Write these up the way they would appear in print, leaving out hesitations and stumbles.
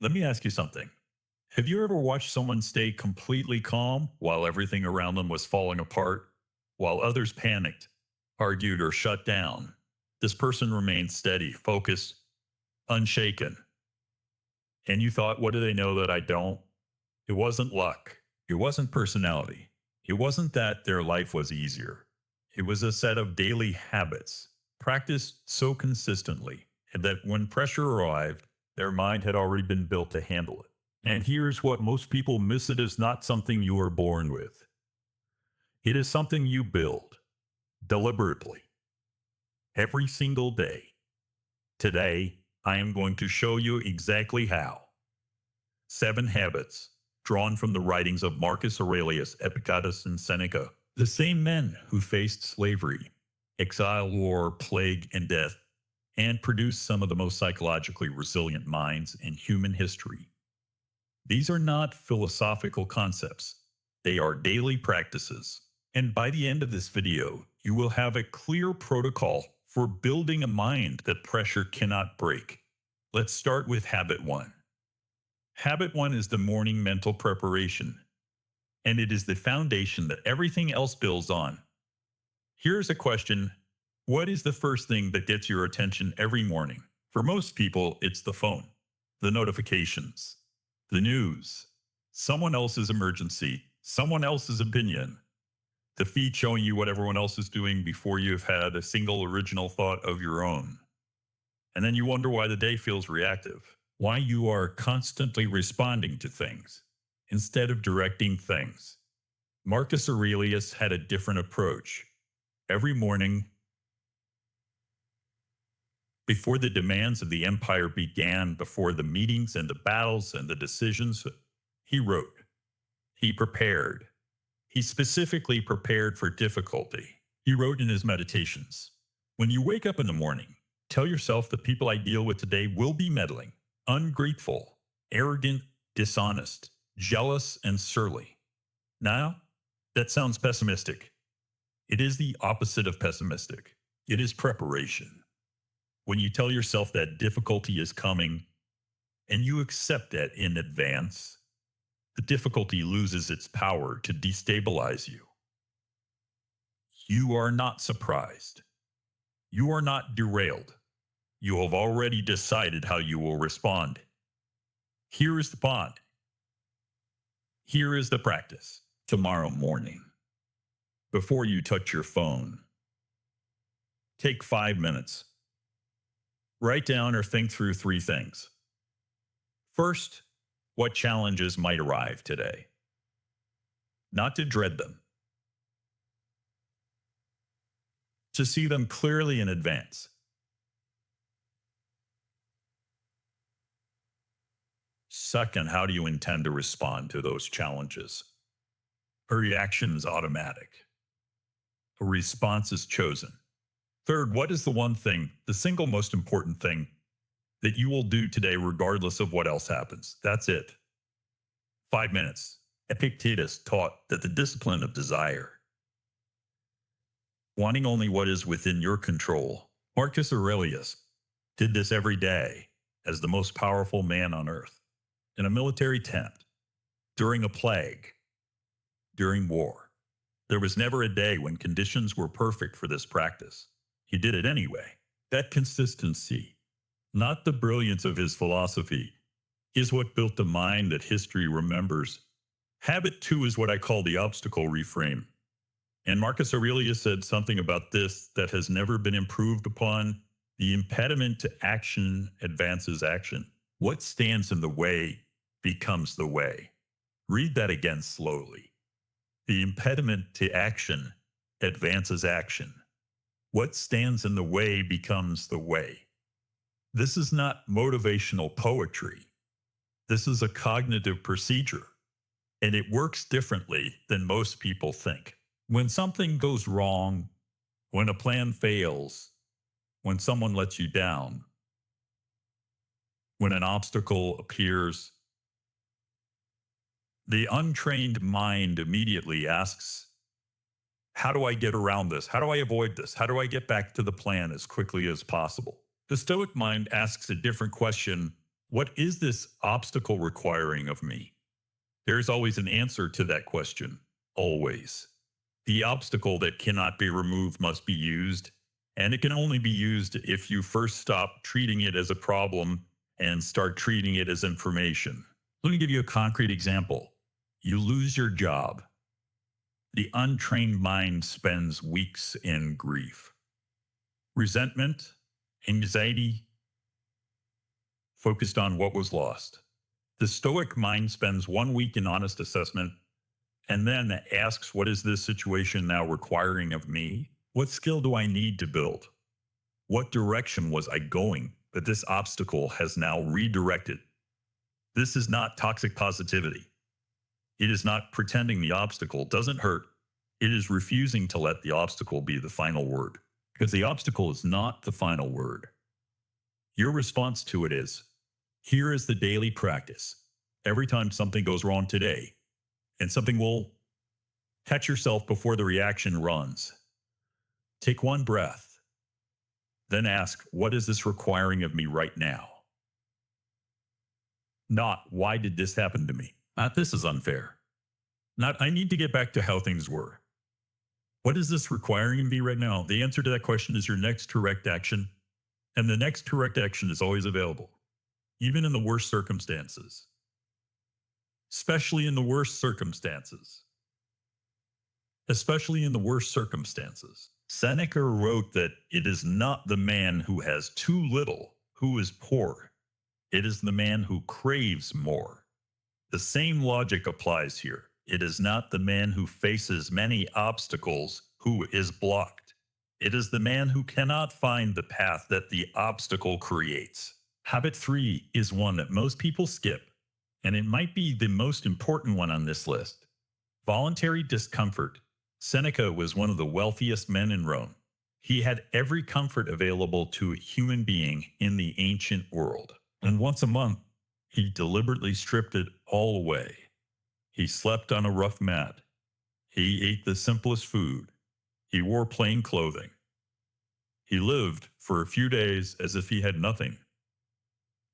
Let me ask you something. Have you ever watched someone stay completely calm while everything around them was falling apart, while others panicked, argued, or shut down? This person remained steady, focused, unshaken. And you thought, what do they know that I don't? It wasn't luck. It wasn't personality. It wasn't that their life was easier. It was a set of daily habits, practiced so consistently that when pressure arrived, their mind had already been built to handle it. And here's what most people miss: it is not something you are born with, it is something you build deliberately every single day. Today, I am going to show you exactly how. 7 habits drawn from the writings of Marcus Aurelius, Epictetus, and Seneca, the same men who faced slavery, exile, war, plague, and death, and produced some of the most psychologically resilient minds in human history. These are not philosophical concepts, they are daily practices. And by the end of this video, you will have a clear protocol for building a mind that pressure cannot break. Let's start with habit 1. Habit 1 is the morning mental preparation, and it is the foundation that everything else builds on. Here's a question: what is the first thing that gets your attention every morning? For most people, it's the phone, the notifications, the news, someone else's emergency, someone else's opinion, the feed showing you what everyone else is doing before you've had a single original thought of your own. And then you wonder why the day feels reactive, why you are constantly responding to things instead of directing things. Marcus Aurelius had a different approach. Every morning, before the demands of the empire began, before the meetings and the battles and the decisions, he wrote, he prepared. He specifically prepared for difficulty. He wrote in his meditations, when you wake up in the morning, tell yourself the people I deal with today will be meddling, ungrateful, arrogant, dishonest, jealous, and surly. Now, that sounds pessimistic. It is the opposite of pessimistic. It is preparation. When you tell yourself that difficulty is coming and you accept that in advance, the difficulty loses its power to destabilize you. You are not surprised. You are not derailed. You have already decided how you will respond. Here is the bond. Here is the practice. Tomorrow morning, before you touch your phone, take 5 minutes. Write down or think through 3 things. First, what challenges might arrive today? Not to dread them, to see them clearly in advance. Second, how do you intend to respond to those challenges? A reaction is automatic. A response is chosen. Third, what is the one thing, the single most important thing that you will do today regardless of what else happens? That's it. 5 minutes. Epictetus taught that the discipline of desire, wanting only what is within your control. Marcus Aurelius did this every day as the most powerful man on earth, in a military tent, during a plague, during war. There was never a day when conditions were perfect for this practice. He did it anyway. That consistency, not the brilliance of his philosophy, is what built the mind that history remembers. Habit 2 is what I call the obstacle reframe. And Marcus Aurelius said something about this that has never been improved upon. The impediment to action advances action. What stands in the way becomes the way. Read that again slowly. The impediment to action advances action. What stands in the way becomes the way. This is not motivational poetry. This is a cognitive procedure, and it works differently than most people think. When something goes wrong, when a plan fails, when someone lets you down, when an obstacle appears, the untrained mind immediately asks, how do I get around this? How do I avoid this? How do I get back to the plan as quickly as possible? The Stoic mind asks a different question. What is this obstacle requiring of me? There's always an answer to that question. Always. The obstacle that cannot be removed must be used, and it can only be used if you first stop treating it as a problem and start treating it as information. Let me give you a concrete example. You lose your job. The untrained mind spends weeks in grief, resentment, anxiety, focused on what was lost. The Stoic mind spends 1 week in honest assessment and then asks, what is this situation now requiring of me? What skill do I need to build? What direction was I going that this obstacle has now redirected? This is not toxic positivity. It is not pretending the obstacle doesn't hurt. It is refusing to let the obstacle be the final word, because the obstacle is not the final word. Your response to it is, here is the daily practice. Every time something goes wrong today, and something will catch yourself before the reaction runs, take one breath, then ask, what is this requiring of me right now? Not, why did this happen to me? Not, this is unfair. Not, I need to get back to how things were. What is this requiring of me right now? The answer to that question is your next correct action. And the next correct action is always available, even in the worst circumstances. Especially in the worst circumstances. Especially in the worst circumstances. Seneca wrote that it is not the man who has too little who is poor. It is the man who craves more. The same logic applies here. It is not the man who faces many obstacles who is blocked. It is the man who cannot find the path that the obstacle creates. Habit 3 is one that most people skip, and it might be the most important one on this list. Voluntary discomfort. Seneca was one of the wealthiest men in Rome. He had every comfort available to a human being in the ancient world. And once a month, he deliberately stripped it all away. He slept on a rough mat. He ate the simplest food. He wore plain clothing. He lived for a few days as if he had nothing.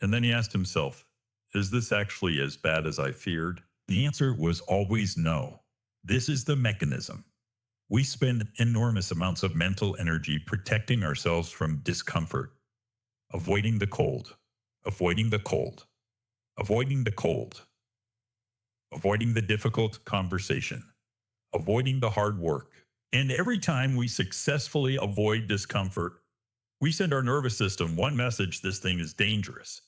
And then he asked himself, is this actually as bad as I feared? The answer was always no. This is the mechanism. We spend enormous amounts of mental energy protecting ourselves from discomfort, avoiding the cold, avoiding the cold, avoiding the cold, avoiding the difficult conversation, avoiding the hard work. And every time we successfully avoid discomfort, we send our nervous system one message: this thing is dangerous.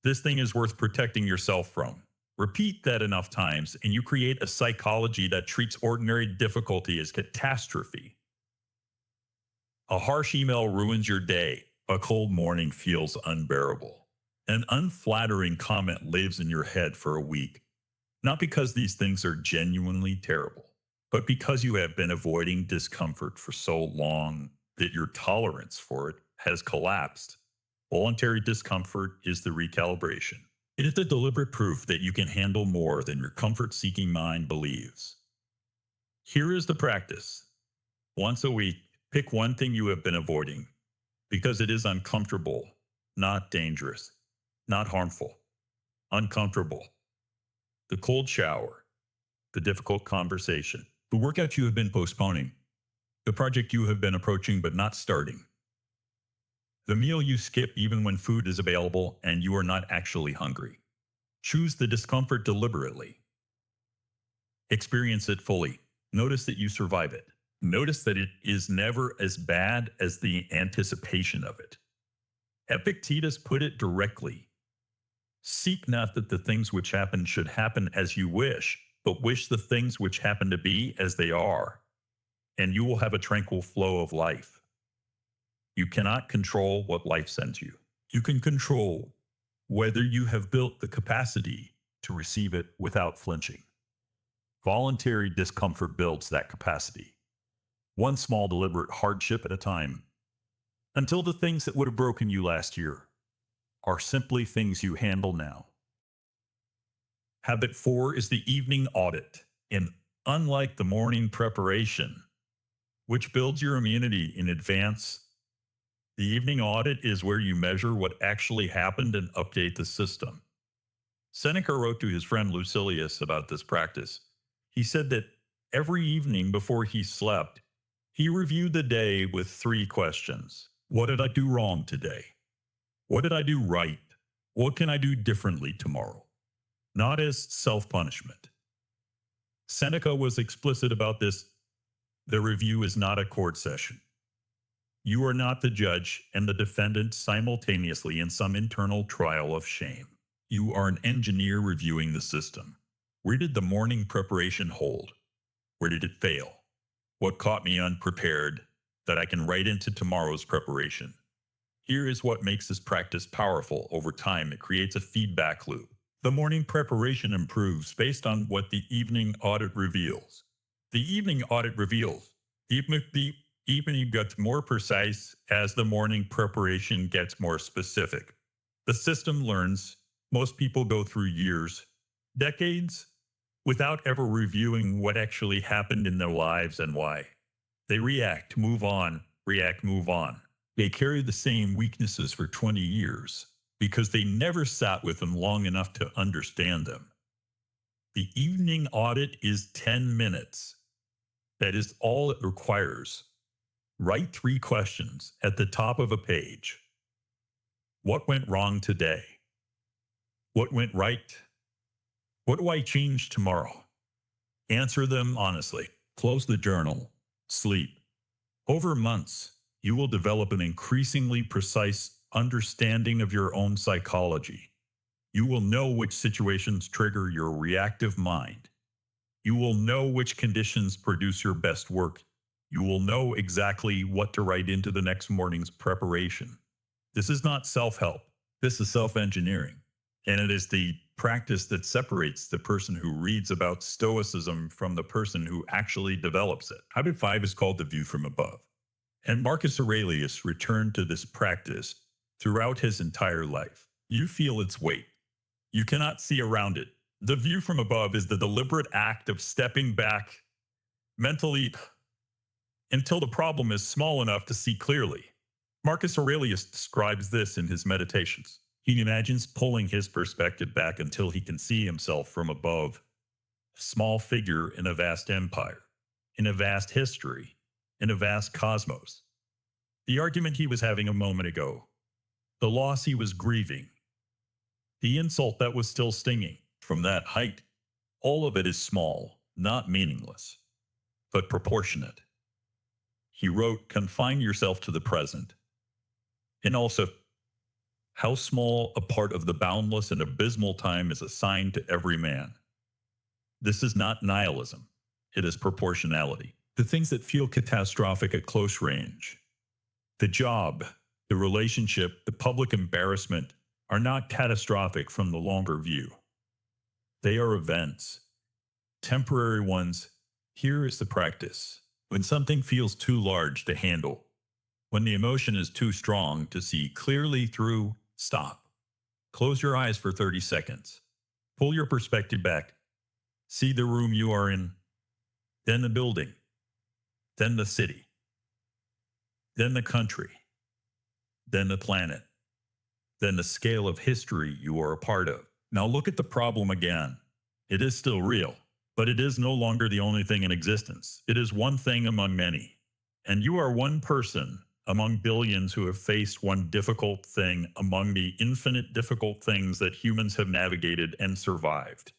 This thing is worth protecting yourself from. Repeat that enough times, and you create a psychology that treats ordinary difficulty as catastrophe. A harsh email ruins your day. A cold morning feels unbearable. An unflattering comment lives in your head for a week. Not because these things are genuinely terrible, but because you have been avoiding discomfort for so long that your tolerance for it has collapsed. Voluntary discomfort is the recalibration. It is the deliberate proof that you can handle more than your comfort-seeking mind believes. Here is the practice. Once a week, pick one thing you have been avoiding, because it is uncomfortable, not dangerous, not harmful. Uncomfortable. The cold shower, the difficult conversation, the workout you have been postponing, the project you have been approaching but not starting, the meal you skip even when food is available and you are not actually hungry. Choose the discomfort deliberately. Experience it fully. Notice that you survive it. Notice that it is never as bad as the anticipation of it. Epictetus put it directly. Seek not that the things which happen should happen as you wish, but wish the things which happen to be as they are, and you will have a tranquil flow of life. You cannot control what life sends you. You can control whether you have built the capacity to receive it without flinching. Voluntary discomfort builds that capacity, one small deliberate hardship at a time, until the things that would have broken you last year are simply things you handle now. Habit 4 is the evening audit. And unlike the morning preparation, which builds your immunity in advance, The evening audit is where you measure what actually happened and update the system. Seneca wrote to his friend Lucilius about this practice. He said that every evening before he slept, he reviewed the day with three questions. What did I do wrong today? What did I do right? What can I do differently tomorrow? Not as self-punishment. Seneca was explicit about this. The review is not a court session. You are not the judge and the defendant simultaneously in some internal trial of shame. You are an engineer reviewing the system. Where did the morning preparation hold? Where did it fail? What caught me unprepared that I can write into tomorrow's preparation? Here is what makes this practice powerful. Over time, it creates a feedback loop. The morning preparation improves based on what the evening audit reveals. The evening audit reveals. The evening gets more precise as the morning preparation gets more specific. The system learns. Most people go through years, decades, without ever reviewing what actually happened in their lives and why. They react, move on, react, move on. They carry the same weaknesses for 20 years because they never sat with them long enough to understand them. The evening audit is 10 minutes. That is all it requires. Write 3 questions at the top of a page. What went wrong today? What went right? What do I change tomorrow? Answer them honestly. Close the journal. Sleep. Over months, you will develop an increasingly precise understanding of your own psychology. You will know which situations trigger your reactive mind. You will know which conditions produce your best work. You will know exactly what to write into the next morning's preparation. This is not self-help. This is self-engineering. And it is the practice that separates the person who reads about Stoicism from the person who actually develops it. Habit 5 is called the view from above. And Marcus Aurelius returned to this practice throughout his entire life. You feel its weight. You cannot see around it. The view from above is the deliberate act of stepping back mentally until the problem is small enough to see clearly. Marcus Aurelius describes this in his Meditations. He imagines pulling his perspective back until he can see himself from above, a small figure in a vast empire, in a vast history, in a vast cosmos. The argument he was having a moment ago, the loss he was grieving, the insult that was still stinging from that height, all of it is small, not meaningless, but proportionate. He wrote, confine yourself to the present. And also, how small a part of the boundless and abysmal time is assigned to every man. This is not nihilism. It is proportionality. The things that feel catastrophic at close range, the job, the relationship, the public embarrassment, are not catastrophic from the longer view. They are events, temporary ones. Here is the practice. When something feels too large to handle, when the emotion is too strong to see clearly through, stop. Close your eyes for 30 seconds. Pull your perspective back. See the room you are in, then the building, then the city, then the country, then the planet, then the scale of history you are a part of. Now look at the problem again. It is still real, but it is no longer the only thing in existence. It is one thing among many. And you are one person among billions who have faced one difficult thing among the infinite difficult things that humans have navigated and survived.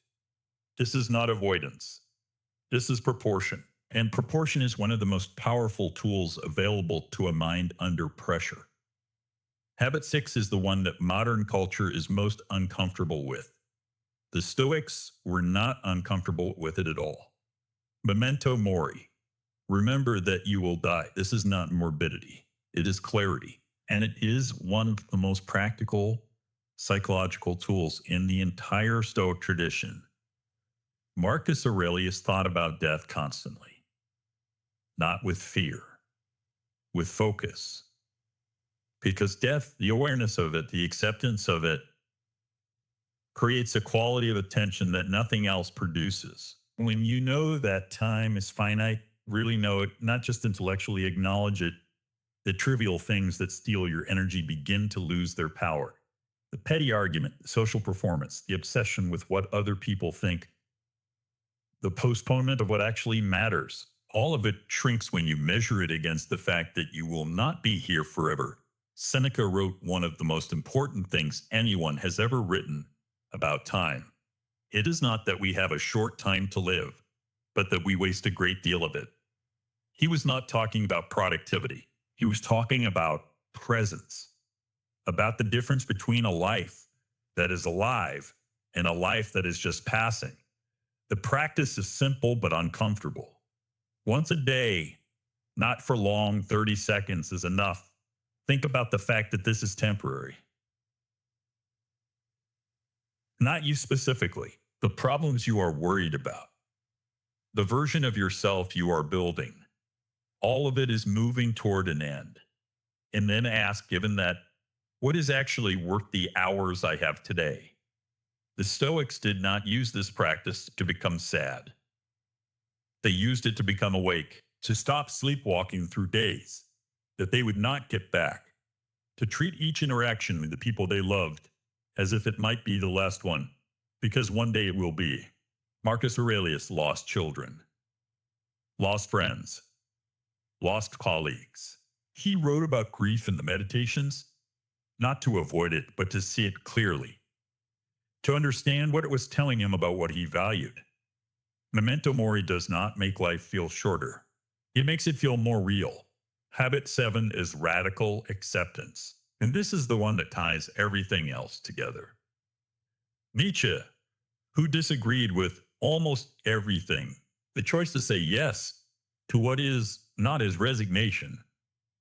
This is not avoidance. This is proportion. And proportion is one of the most powerful tools available to a mind under pressure. Habit 6 is the one that modern culture is most uncomfortable with. The Stoics were not uncomfortable with it at all. Memento Mori. Remember that you will die. This is not morbidity. It is clarity. And it is one of the most practical psychological tools in the entire Stoic tradition. Marcus Aurelius thought about death constantly, not with fear, with focus. Because death, the awareness of it, the acceptance of it, creates a quality of attention that nothing else produces. When you know that time is finite, really know it, not just intellectually acknowledge it, The trivial things that steal your energy begin to lose their power. The petty argument, the social performance, the obsession with what other people think, the postponement of what actually matters, all of it shrinks when you measure it against the fact that you will not be here forever. Seneca wrote one of the most important things anyone has ever written about time. It is not that we have a short time to live, but that we waste a great deal of it. He was not talking about productivity. He was talking about presence, about the difference between a life that is alive and a life that is just passing. The practice is simple but uncomfortable. Once a day, not for long, 30 seconds is enough. Think about the fact that this is temporary. Not you specifically, the problems you are worried about, the version of yourself you are building. All of it is moving toward an end. And then ask, given that, what is actually worth the hours I have today? The Stoics did not use this practice to become sad. They used it to become awake, to stop sleepwalking through days that they would not get back, to treat each interaction with the people they loved as if it might be the last one, because one day it will be. Marcus Aurelius lost children, lost friends, lost colleagues. He wrote about grief in the Meditations, not to avoid it, but to see it clearly, to understand what it was telling him about what he valued. Memento Mori does not make life feel shorter. It makes it feel more real. Habit 7 is radical acceptance, and this is the one that ties everything else together. Nietzsche, who disagreed with almost everything, the choice to say yes to what is not as resignation,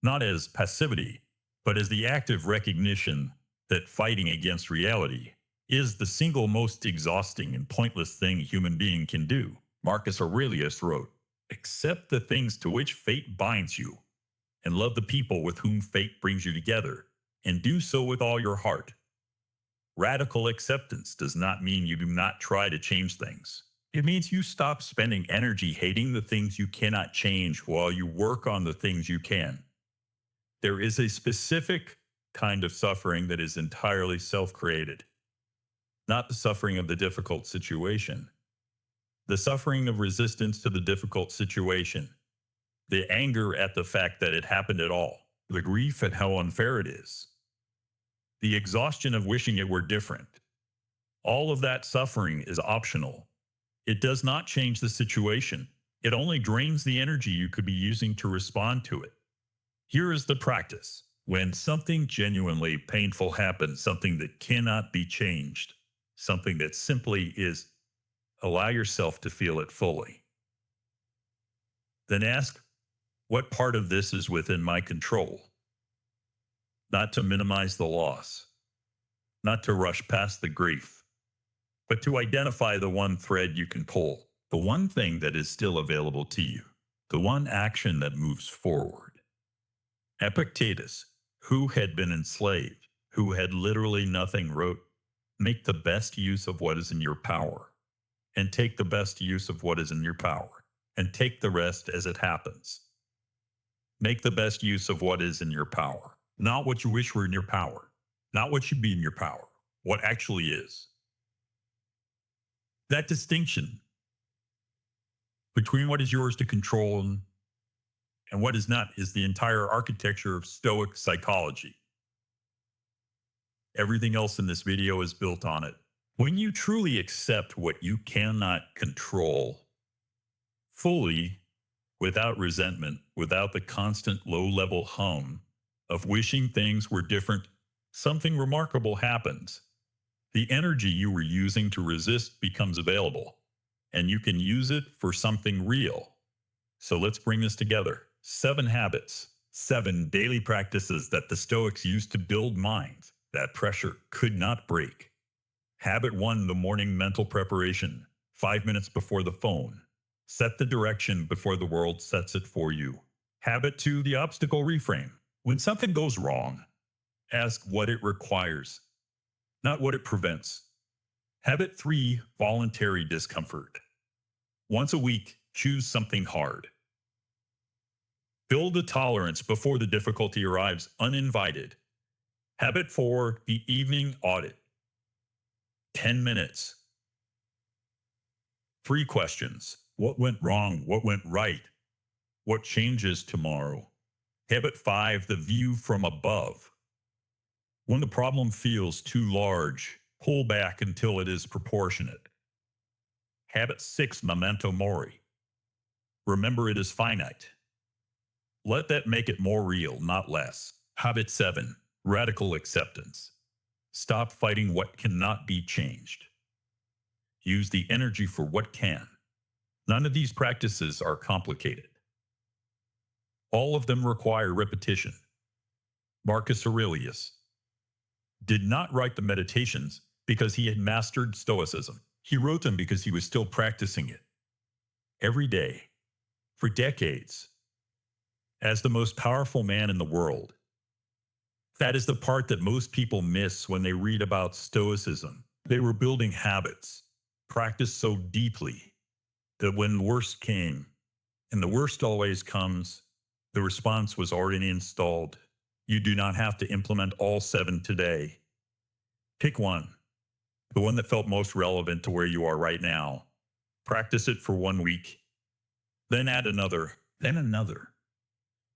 not as passivity, but as the active recognition that fighting against reality is the single most exhausting and pointless thing a human being can do. Marcus Aurelius wrote, "Accept the things to which fate binds you, and love the people with whom fate brings you together, and do so with all your heart." Radical acceptance does not mean you do not try to change things. It means you stop spending energy hating the things you cannot change while you work on the things you can. There is a specific kind of suffering that is entirely self-created, not the suffering of the difficult situation. The suffering of resistance to the difficult situation, the anger at the fact that it happened at all, the grief at how unfair it is, the exhaustion of wishing it were different. All of that suffering is optional. It does not change the situation. It only drains the energy you could be using to respond to it. Here is the practice. When something genuinely painful happens, something that cannot be changed, something that simply is, allow yourself to feel it fully. Then ask, what part of this is within my control? Not to minimize the loss, not to rush past the grief, but to identify the one thread you can pull, the one thing that is still available to you, the one action that moves forward. Epictetus, who had been enslaved, who had literally nothing, wrote, "Make the best use of what is in your power, and take the best use of what is in your power, and take the rest as it happens." Make the best use of what is in your power, not what you wish were in your power, not what should be in your power, what actually is. That distinction between what is yours to control and what is not is the entire architecture of Stoic psychology. Everything else in this video is built on it. When you truly accept what you cannot control fully, without resentment, without the constant low-level hum of wishing things were different, something remarkable happens. The energy you were using to resist becomes available, and you can use it for something real. So let's bring this together. 7 habits, 7 daily practices that the Stoics used to build minds that pressure could not break. Habit 1, the morning mental preparation, 5 minutes before the phone. Set the direction before the world sets it for you. Habit 2, the obstacle reframe. When something goes wrong, ask what it requires, not what it prevents. Habit 3, voluntary discomfort. Once a week, choose something hard. Build a tolerance before the difficulty arrives uninvited. Habit 4, the evening audit. 10 minutes. 3 questions. What went wrong? What went right? What changes tomorrow? Habit 5, the view from above. When the problem feels too large, pull back until it is proportionate. Habit 6, Memento Mori. Remember it is finite. Let that make it more real, not less. Habit 7, radical acceptance. Stop fighting what cannot be changed. Use the energy for what can. None of these practices are complicated. All of them require repetition. Marcus Aurelius did not write the Meditations because he had mastered Stoicism. He wrote them because he was still practicing it. Every day, for decades, as the most powerful man in the world. That is the part that most people miss when they read about Stoicism. They were building habits, practiced so deeply that when the worst came, and the worst always comes, the response was already installed. You do not have to implement all 7 today. Pick one, the one that felt most relevant to where you are right now. Practice it for 1 week, then add another, then another.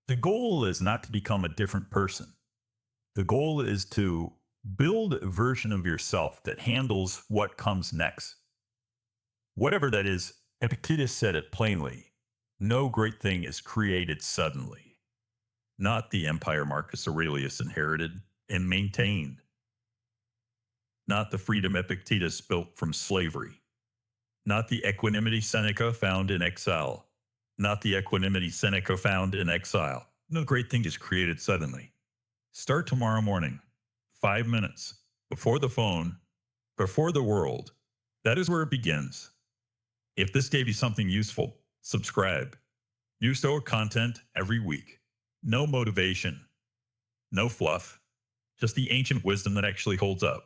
The goal is not to become a different person. The goal is to build a version of yourself that handles what comes next. Whatever that is, Epictetus said it plainly. No great thing is created suddenly. Not the empire Marcus Aurelius inherited and maintained. Not the freedom Epictetus built from slavery. Not the equanimity Seneca found in exile. Not the equanimity Seneca found in exile. No great thing is created suddenly. Start tomorrow morning, 5 minutes, before the phone, before the world. That is where it begins. If this gave you something useful, subscribe. New Stoic content every week. No motivation, no fluff, just the ancient wisdom that actually holds up.